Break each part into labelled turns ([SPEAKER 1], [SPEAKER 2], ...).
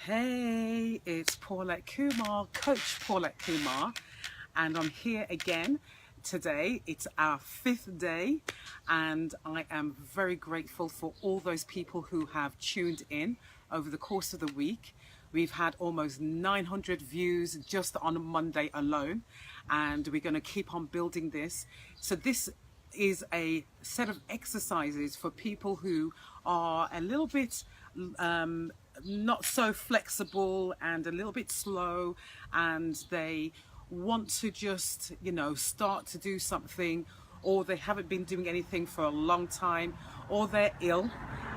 [SPEAKER 1] Hey, it's Paulette Kumar, Coach Paulette Kumar, and I'm here again today. It's our 5th day, and I am very grateful for all those people who have tuned in over the course of the week. We've had almost 900 views just on Monday alone, and we're going to keep on building this. So this is a set of exercises for people who are a little bit not so flexible and a little bit slow, and they want to just, start to do something, or they haven't been doing anything for a long time, or they're ill.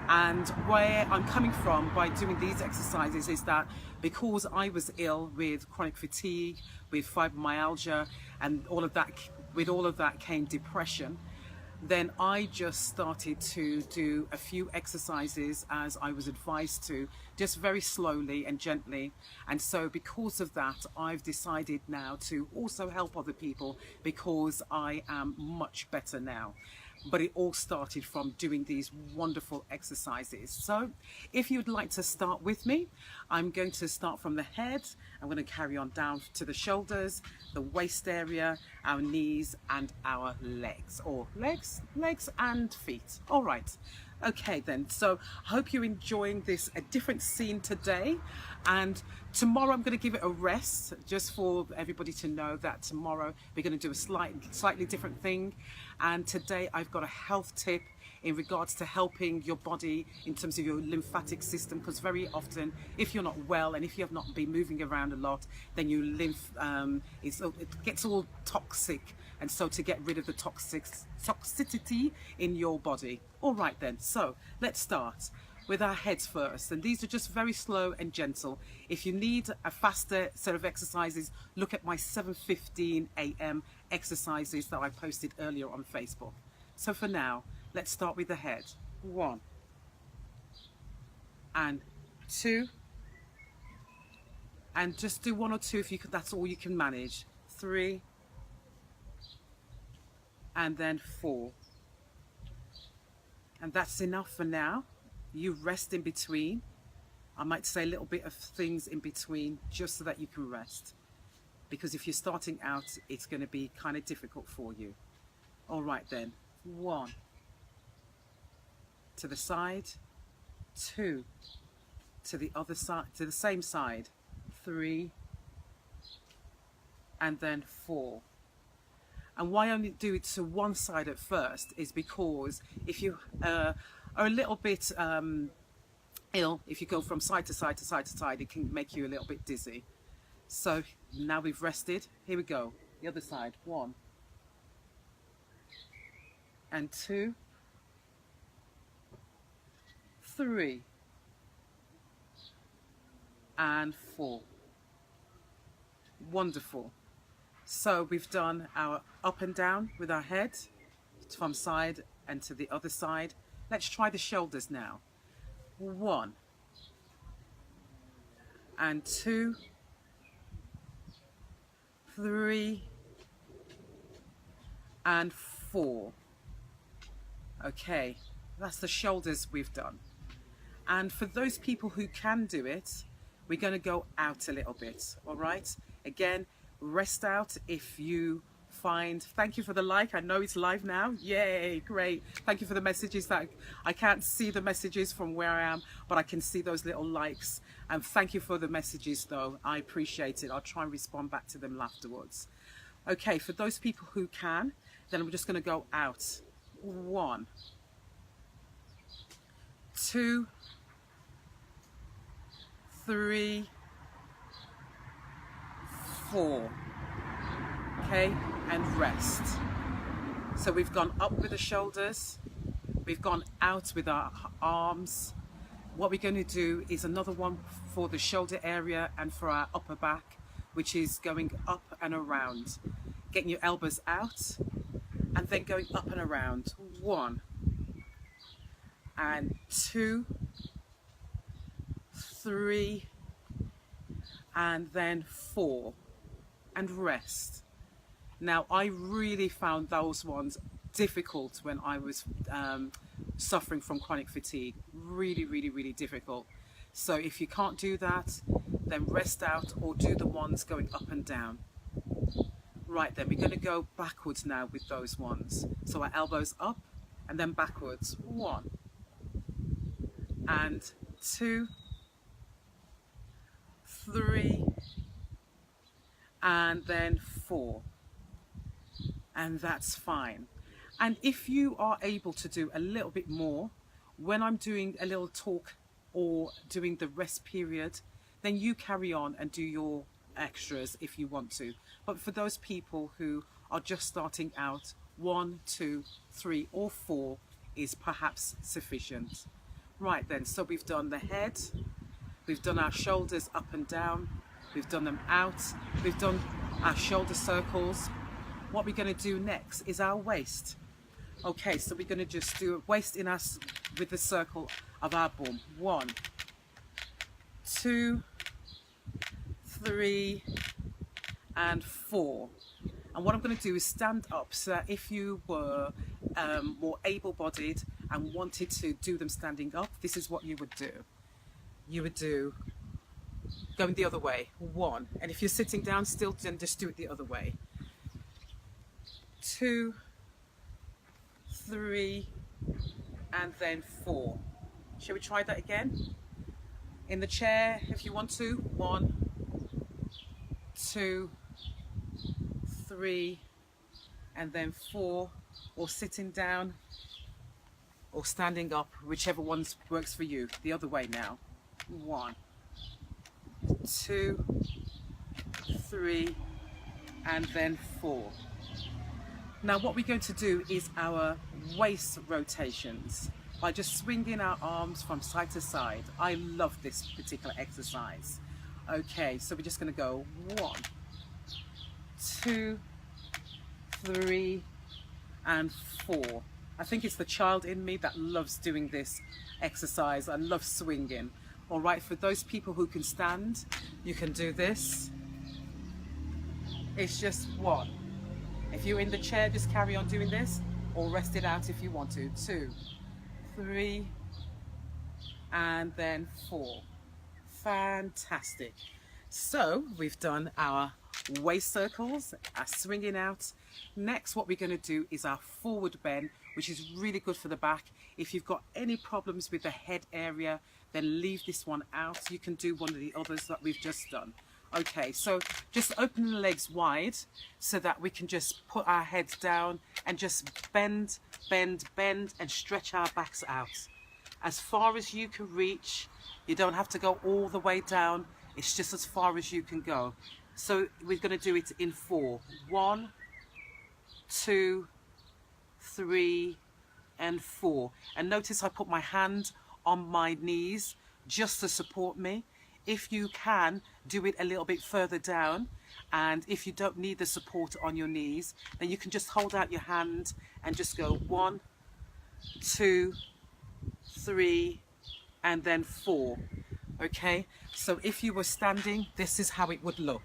[SPEAKER 1] And where I'm coming from by doing these exercises is that because I was ill with chronic fatigue, with fibromyalgia, and with all of that came depression, then I just started to do a few exercises as I was advised to, just very slowly and gently. And so because of that, I've decided now to also help other people because I am much better now. But it all started from doing these wonderful exercises. So if you'd like to start with me, I'm going to start from the head. I'm going to carry on down to the shoulders, the waist area, our knees, and our legs, or legs and feet. All right. Okay then, so I hope you're enjoying this, a different scene today, and tomorrow I'm going to give it a rest, just for everybody to know that tomorrow we're going to do a slightly different thing. And today I've got a health tip in regards to helping your body in terms of your lymphatic system, because very often if you're not well and if you have not been moving around a lot, then your lymph it gets all toxic, and so to get rid of the toxicity in your body. All right then, so let's start with our heads first, and these are just very slow and gentle. If you need a faster set of exercises, look at my 7:15 a.m. exercises that I posted earlier on Facebook. So for now, let's start with the head. 1 and 2, and just do 1 or 2 if you could, that's all you can manage. 3, and then 4, and that's enough for now. You rest in between. I might say a little bit of things in between just so that you can rest, because if you're starting out, it's going to be kind of difficult for you. All right then, 1 to the side, 2 to the other side, to the same side, 3, and then 4. And why I only do it to one side at first is because if you are a little bit ill, if you go from side to side to side to side, it can make you a little bit dizzy. So now we've rested. Here we go. The other side. 1 and 2, 3, and 4. Wonderful. So we've done our up and down with our head from side and to the other side. Let's try the shoulders now. 1 and 2, 3, and 4. Okay, that's the shoulders we've done. And for those people who can do it, we're going to go out a little bit. All right, again, rest out if you find. Thank you for the like. I know it's live now. Yay, great. Thank you for the messages. That I can't see the messages from where I am, but I can see those little likes. And thank you for the messages though. I appreciate it. I'll try and respond back to them afterwards. Okay, for those people who can, then I'm just going to go out. 1, 2, 3, 4. Okay, and rest. So we've gone up with the shoulders, we've gone out with our arms. What we're going to do is another one for the shoulder area and for our upper back, which is going up and around, getting your elbows out and then going up and around. 1 and 2, 3, and then 4, and rest. Now, I really found those ones difficult when I was suffering from chronic fatigue. Really, really, really difficult. So if you can't do that, then rest out or do the ones going up and down. Right, then we're going to go backwards now with those ones. So our elbows up and then backwards. 1 and 2, 3, and then 4. And that's fine. And if you are able to do a little bit more, when I'm doing a little talk or doing the rest period, then you carry on and do your extras if you want to. But for those people who are just starting out, 1, 2, 3 or 4 is perhaps sufficient. Right then, so we've done the head, we've done our shoulders up and down, we've done them out, we've done our shoulder circles. What we're going to do next is our waist. Okay, so we're going to just do a waist in us with the circle of our bum. 1, 2, 3, and 4. And what I'm going to do is stand up, so that if you were more able-bodied and wanted to do them standing up, this is what you would do. You would do going the other way. 1, and if you're sitting down still, then just do it the other way. 2, 3, and then 4. Shall we try that again? In the chair, if you want to. 1, 2, 3, and then 4. Or sitting down or standing up, whichever one works for you. The other way now. 1, 2, 3, and then 4. Now what we're going to do is our waist rotations by just swinging our arms from side to side. I love this particular exercise. Okay, so we're just going to go 1, 2, 3, and 4. I think it's the child in me that loves doing this exercise. I love swinging. All right, for those people who can stand, you can do this. It's just 1. If you're in the chair, just carry on doing this, or rest it out if you want to. 2, 3, and then 4. Fantastic. So we've done our waist circles, our swinging out. Next, what we're going to do is our forward bend, which is really good for the back. If you've got any problems with the head area, then leave this one out. You can do one of the others that we've just done. Okay, so just open the legs wide so that we can just put our heads down and just bend, bend, bend, and stretch our backs out as far as you can reach. You don't have to go all the way down. It's just as far as you can go. So we're going to do it in 4. 1, 2, 3, and 4. And notice I put my hand on my knees just to support me. If you can, do it a little bit further down, and if you don't need the support on your knees, then you can just hold out your hand and just go 1, 2, 3, and then 4. Okay, so if you were standing, this is how it would look.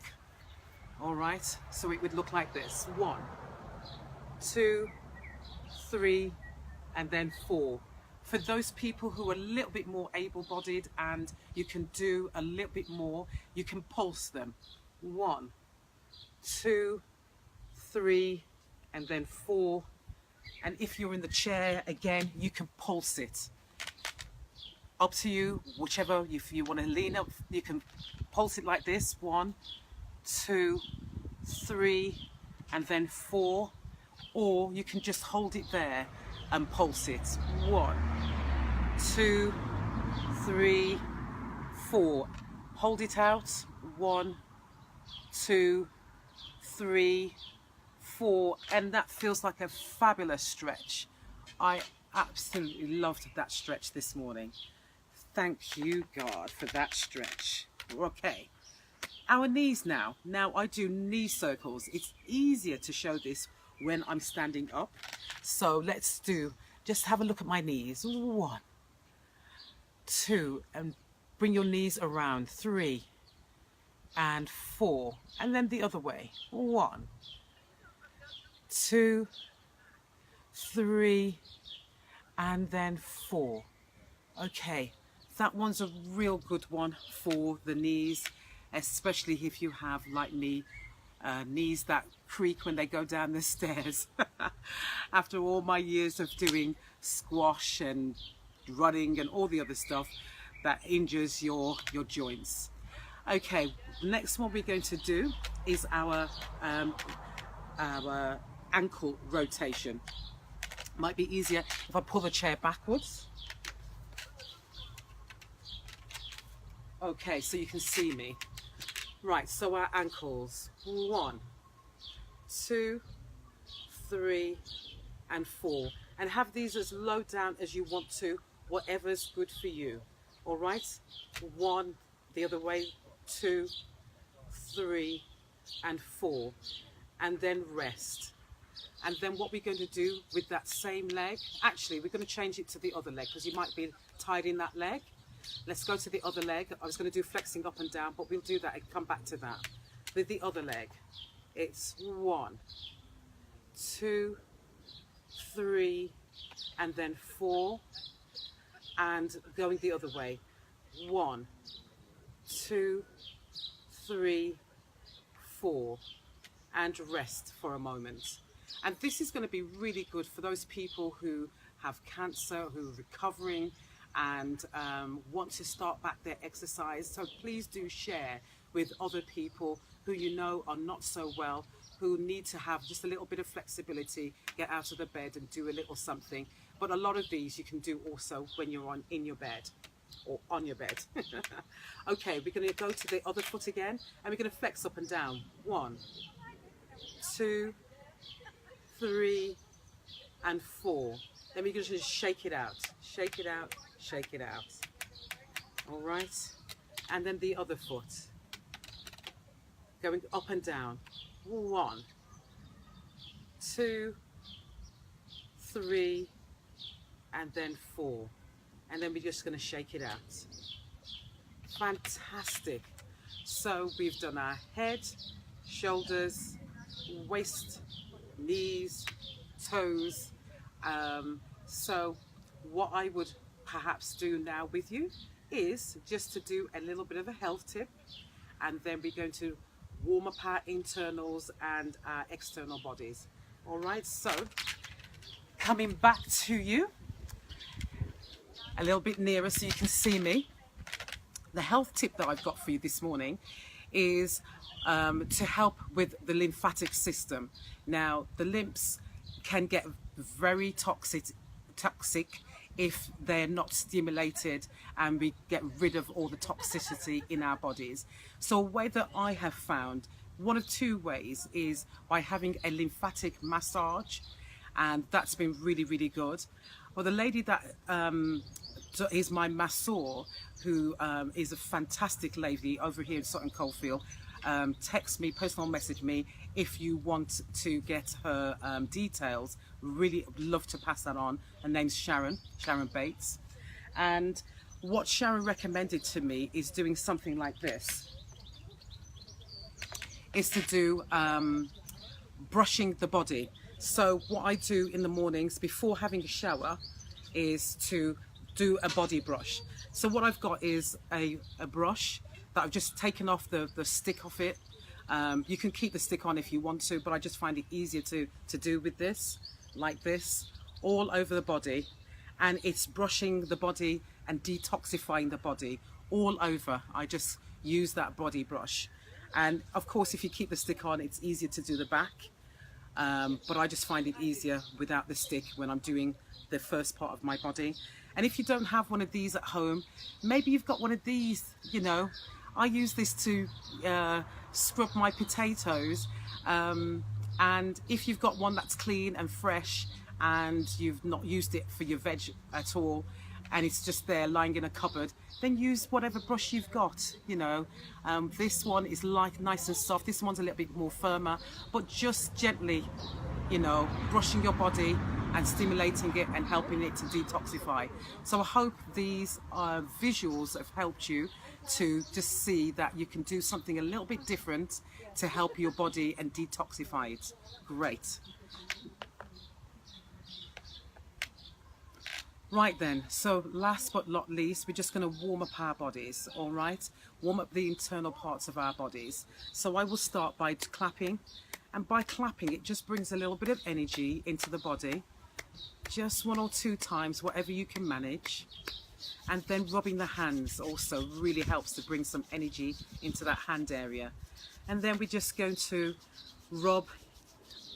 [SPEAKER 1] All right, so it would look like this: 1, 2, 3, and then 4. For those people who are a little bit more able-bodied and you can do a little bit more, you can pulse them. 1, 2, 3, and then 4. And if you're in the chair, again, you can pulse it. Up to you, whichever. If you want to lean up, you can pulse it like this: 1, 2, 3, and then 4. Or you can just hold it there and pulse it. 1, 2, 3, 4. Hold it out. 1, 2, 3, 4. And that feels like a fabulous stretch. I absolutely loved that stretch this morning. Thank you, God, for that stretch. Okay, our knees now. Now I do knee circles. It's easier to show this when I'm standing up. So let's just have a look at my knees. 1, 2, and bring your knees around. 3, and 4, and then the other way. 1, 2, 3, and then 4. Okay, That one's a real good one for the knees, especially if you have like knees that creak when they go down the stairs. After all my years of doing squash and running and all the other stuff that injures your joints. Okay, next one we're going to do is our ankle rotation. Might be easier if I pull the chair backwards. Okay, so you can see me. Right, so our ankles, 1, 2, 3, and 4. And have these as low down as you want to, whatever's good for you. All right, 1, the other way, 2, 3, and 4. And then rest. And then what we're going to do with that same leg, actually, we're going to change it to the other leg because you might be tied in that leg. Let's go to the other leg. I was going to do flexing up and down, but we'll do that and come back to that. With the other leg, it's 1, 2, 3, and then 4. And going the other way, 1, 2, 3, 4. And rest for a moment. And this is going to be really good for those people who have cancer, who are recovering, and want to start back their exercise. So please do share with other people who you know are not so well, who need to have just a little bit of flexibility, get out of the bed and do a little something. But a lot of these you can do also when you're in your bed or on your bed. Okay, we're going to go to the other foot again and we're going to flex up and down. 1, 2, 3, and 4. Then we're going to just shake it out, shake it out, shake it out. All right, and then the other foot, going up and down. 1, 2, 3, and then 4. And then we're just going to shake it out. Fantastic. So we've done our head, shoulders, waist, knees, toes. So what I would perhaps do now with you is just to do a little bit of a health tip, and then we're going to warm up our internals and our external bodies. All right, so coming back to you a little bit nearer so you can see me. The health tip that I've got for you this morning is to help with the lymphatic system. Now, the lymphs can get very toxic if they're not stimulated, and we get rid of all the toxicity in our bodies. So a way that I have found, one of two ways, is by having a lymphatic massage, and that's been really, really good. Well, the lady that is my masseur, who is a fantastic lady over here in Sutton Coldfield, text me, personal message me if you want to get her details. Really love to pass that on. Her name's Sharon Bates. And what Sharon recommended to me is doing something like this. Is to do brushing the body. So what I do in the mornings before having a shower is to do a body brush. So what I've got is a brush that I've just taken off the stick of it. You can keep the stick on if you want to, but I just find it easier to do with this, like this, all over the body. And it's brushing the body and detoxifying the body all over. I just use that body brush. And of course, if you keep the stick on, it's easier to do the back. But I just find it easier without the stick when I'm doing the first part of my body. And if you don't have one of these at home, maybe you've got one of these, you know. I use this to scrub my potatoes. And if you've got one that's clean and fresh and you've not used it for your veg at all, and it's just there lying in a cupboard, then use whatever brush you've got, you know. This one is like nice and soft. This one's a little bit more firmer, but just gently, you know, brushing your body and stimulating it and helping it to detoxify. So I hope these visuals have helped you to just see that you can do something a little bit different to help your body and detoxify it. Great. Right then, so last but not least, we're just going to warm up our bodies, all right? Warm up the internal parts of our bodies. So I will start by clapping, and by clapping it just brings a little bit of energy into the body, just 1 or 2 times, whatever you can manage. And then rubbing the hands also really helps to bring some energy into that hand area. And then we're just going to rub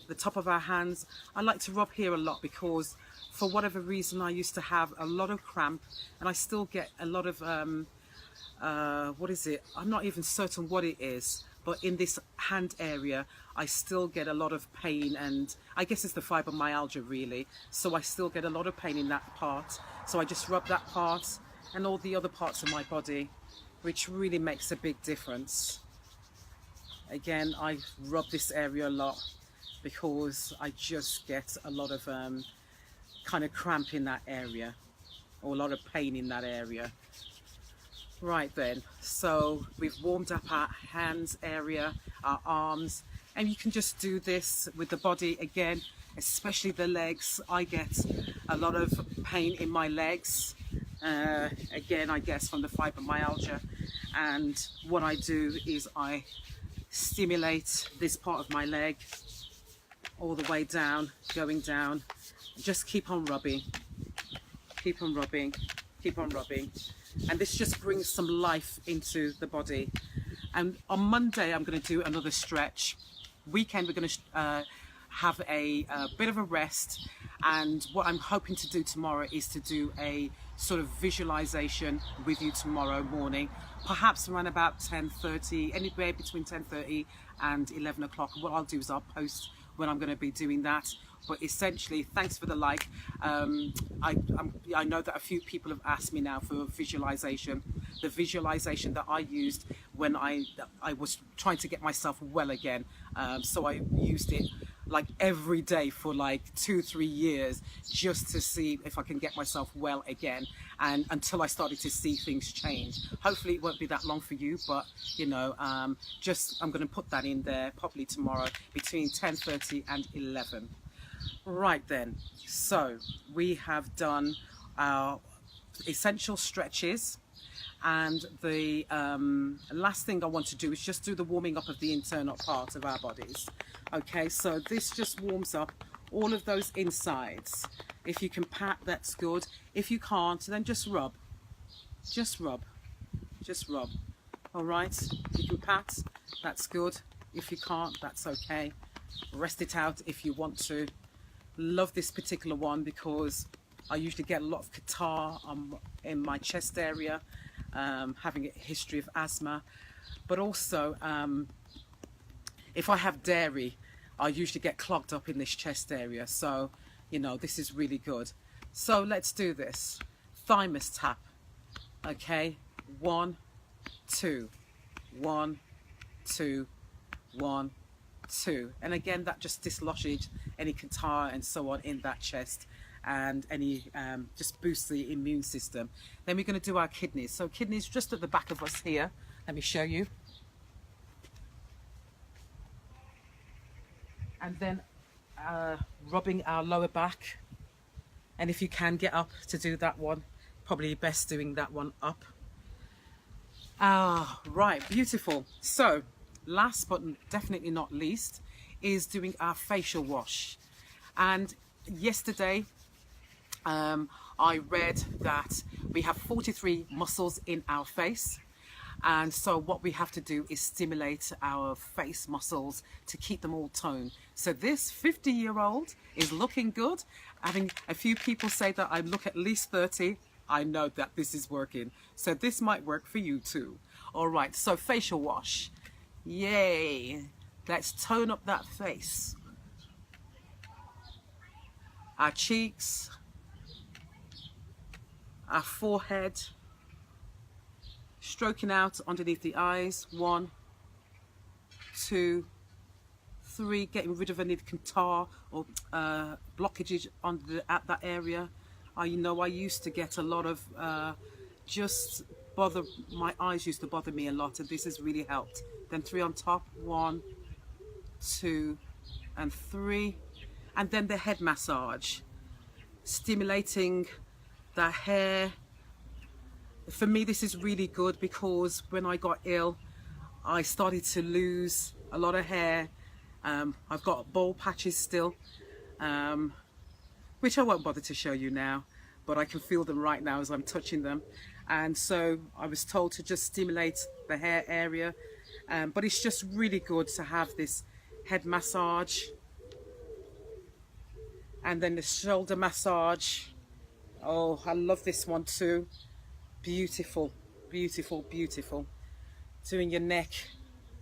[SPEAKER 1] the top of our hands. I like to rub here a lot because for whatever reason I used to have a lot of cramp, and I still get a lot of what is it, I'm not even certain what it is, but in this hand area I still get a lot of pain, and I guess it's the fibromyalgia really, so I still get a lot of pain in that part. So I just rub that part and all the other parts of my body, which really makes a big difference. Again, I rub this area a lot because I just get a lot of kind of cramp in that area, or a lot of pain in that area. Right then, so we've warmed up our hands area, our arms, and you can just do this with the body again, especially the legs. I get a lot of pain in my legs, again I guess from the fibromyalgia, and what I do is I stimulate this part of my leg all the way down, going down. Just keep on rubbing, keep on rubbing, keep on rubbing, and this just brings some life into the body. And on Monday I'm going to do another stretch. Weekend we're going to have a bit of a rest, and what I'm hoping to do tomorrow is to do a sort of visualization with you tomorrow morning, perhaps around about 10:30, anywhere between 10:30 and 11 o'clock. What I'll do is I'll post when I'm going to be doing that. But essentially, thanks for the like. I know that a few people have asked me now for visualization. The visualization that I used when I was trying to get myself well again. So I used it like every day for like 2-3 years just to see if I can get myself well again, and until I started to see things change. Hopefully it won't be that long for you, but you know, I'm going to put that in there probably tomorrow between 10:30 and 11. Right then, so we have done our essential stretches, and the last thing I want to do is just do the warming up of the internal part of our bodies. Okay, so this just warms up all of those insides. If you can pat, that's good. If you can't, then just rub, just rub, just rub. All right, if you can pat, that's good. If you can't, that's okay. Rest it out if you want to. Love this particular one because I usually get a lot of catarrh in my chest area, having a history of asthma, but also if I have dairy, I usually get clogged up in this chest area. So, you know, this is really good. So let's do this. Thymus tap. Okay, 1, 2, 1, 2, 1, 2, and again that just dislodges any catarrh and so on in that chest, and any just boosts the immune system. Then we're going to do our kidneys. So kidneys just at the back of us here. Let me show you. And then rubbing our lower back, and if you can get up to do that one, probably best doing that one up. Right, beautiful. So last but definitely not least is doing our facial wash. And yesterday I read that we have 43 muscles in our face, and so what we have to do is stimulate our face muscles to keep them all toned. So this 50-year-old is looking good. Having a few people say that I look at least 30, I know that this is working. So this might work for you too. All right, so facial wash. Yay, let's tone up that face. Our cheeks, our forehead, stroking out underneath the eyes. 1, 2, 3, getting rid of any catarrh or blockages at that area. You know, I used to get a lot of my eyes used to bother me a lot, and this has really helped. Then 3 on top. 1, 2, and 3. And then the head massage, stimulating the hair. For me, this is really good because when I got ill, I started to lose a lot of hair. I've got bald patches still, which I won't bother to show you now, but I can feel them right now as I'm touching them. And so I was told to just stimulate the hair area, but it's just really good to have this head massage and then the shoulder massage. Oh, I love this one too. Beautiful, beautiful, beautiful. Doing your neck,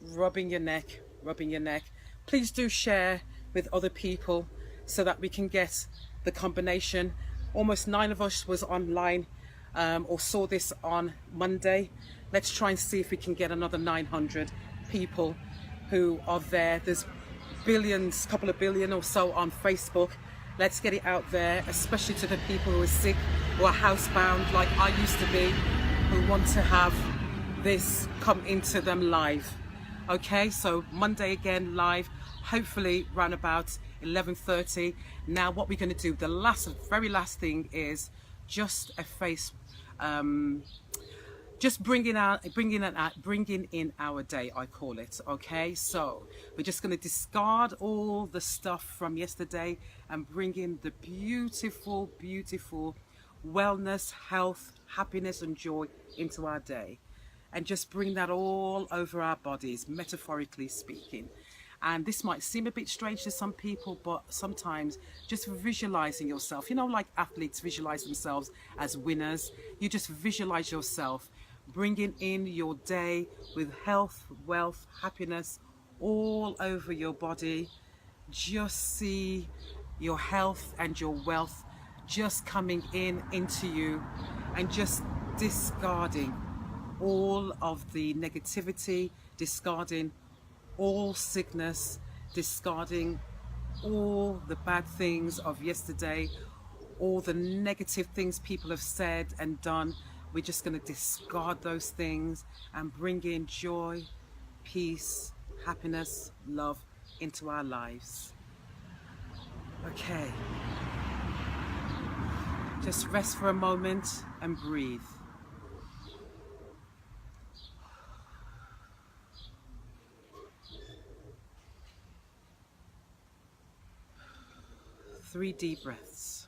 [SPEAKER 1] rubbing your neck, rubbing your neck. Please do share with other people so that we can get the combination. Almost 9 of us was online or saw this on Monday. Let's try and see if we can get another 900 people who are there. There's billions, couple of billion or so on Facebook. Let's get it out there, especially to the people who are sick, who are housebound like I used to be, who want to have this come into them live. Okay, so Monday again live, hopefully around about 11:30. Now what we're going to do, the very last thing is just a face, just bringing in our day, I call it. Okay, so we're just going to discard all the stuff from yesterday and bring in the beautiful, beautiful wellness, health, happiness and joy into our day, and just bring that all over our bodies, metaphorically speaking. And this might seem a bit strange to some people, but sometimes just visualizing yourself, you know, like athletes visualize themselves as winners. You just visualize yourself bringing in your day with health, wealth, happiness all over your body. Just see your health and your wealth just coming into you, and just discarding all of the negativity, discarding all sickness, discarding all the bad things of yesterday, all the negative things people have said and done. We're just going to discard those things and bring in joy, peace, happiness, love into our lives. Okay. Just rest for a moment and breathe. Three deep breaths.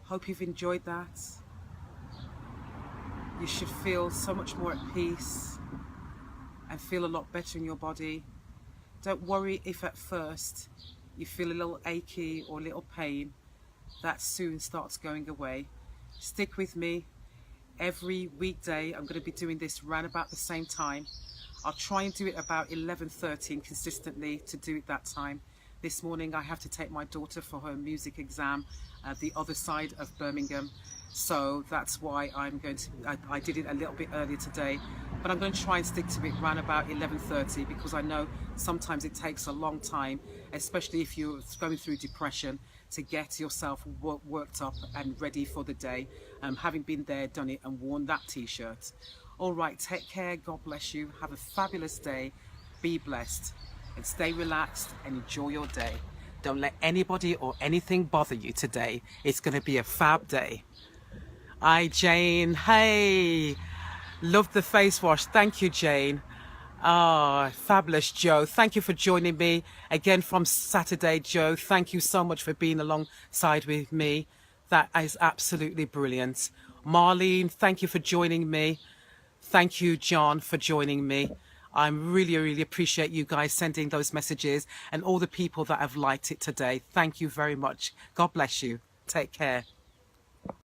[SPEAKER 1] Hope you've enjoyed that. You should feel so much more at peace and feel a lot better in your body. Don't worry if at first you feel a little achy or a little pain. That soon starts going away. Stick with me. Every weekday I'm going to be doing this around about the same time. I'll try and do it about 11:30 and consistently to do it that time. This morning I have to take my daughter for her music exam at the other side of Birmingham. So that's why I'm going to, I did it a little bit earlier today, but I'm going to try and stick to it around about 11:30 because I know sometimes it takes a long time, especially if you're going through depression, to get yourself worked up and ready for the day, having been there, done it and worn that t-shirt. All right, take care, God bless you, have a fabulous day, be blessed and stay relaxed and enjoy your day. Don't let anybody or anything bother you today. It's going to be a fab day. Hi Jane, hey, love the face wash. Thank you, Jane. Ah, fabulous. Joe, thank you for joining me again from Saturday. Joe, thank you so much for being alongside with me. That is absolutely brilliant. Marlene, thank you for joining me. Thank you, John, for joining me. I really appreciate you guys sending those messages and all the people that have liked it today. Thank you very much. God bless you. Take care.